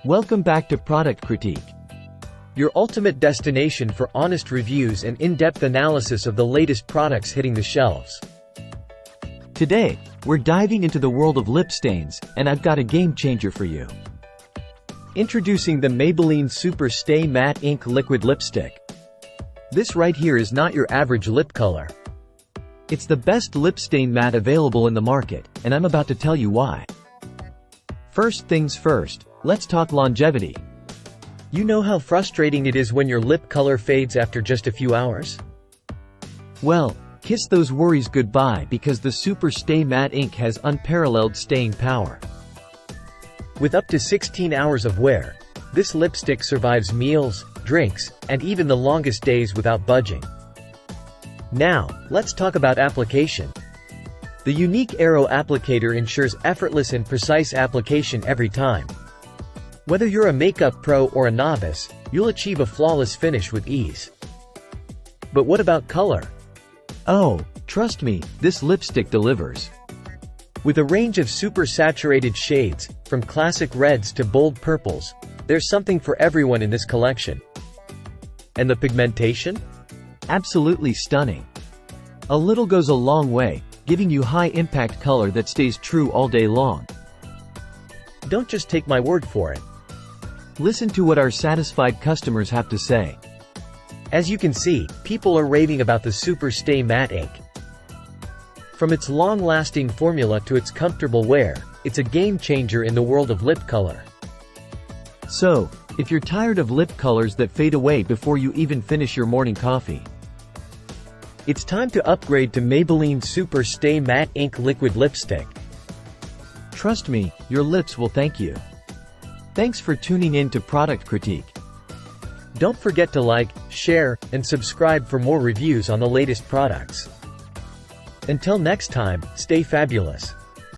Welcome back to Product Critique, your ultimate destination for honest reviews and in-depth analysis of the latest products hitting the shelves. Today, we're diving into the world of lip stains, and I've got a game changer for you. Introducing the Maybelline Super Stay Matte Ink Liquid Lipstick. This right here is not your average lip color. It's the best lip stain matte available in the market, and I'm about to tell you why. First things first, let's talk longevity. You know how frustrating it is when your lip color fades after just a few hours? Well, kiss those worries goodbye because the Super Stay Matte Ink has unparalleled staying power. With up to 16 hours of wear, this lipstick survives meals, drinks, and even the longest days without budging. Now, let's talk about application. The unique arrow applicator ensures effortless and precise application every time. Whether you're a makeup pro or a novice, you'll achieve a flawless finish with ease. But what about color? Oh, trust me, this lipstick delivers. With a range of super saturated shades, from classic reds to bold purples, there's something for everyone in this collection. And the pigmentation? Absolutely stunning. A little goes a long way, giving you high-impact color that stays true all day long. Don't just take my word for it. Listen to what our satisfied customers have to say. As you can see, people are raving about the Super Stay Matte Ink. From its long-lasting formula to its comfortable wear, it's a game-changer in the world of lip color. So, if you're tired of lip colors that fade away before you even finish your morning coffee, it's time to upgrade to Maybelline Super Stay Matte Ink Liquid Lipstick. Trust me, your lips will thank you. Thanks for tuning in to Product Critique. Don't forget to like, share, and subscribe for more reviews on the latest products. Until next time, stay fabulous.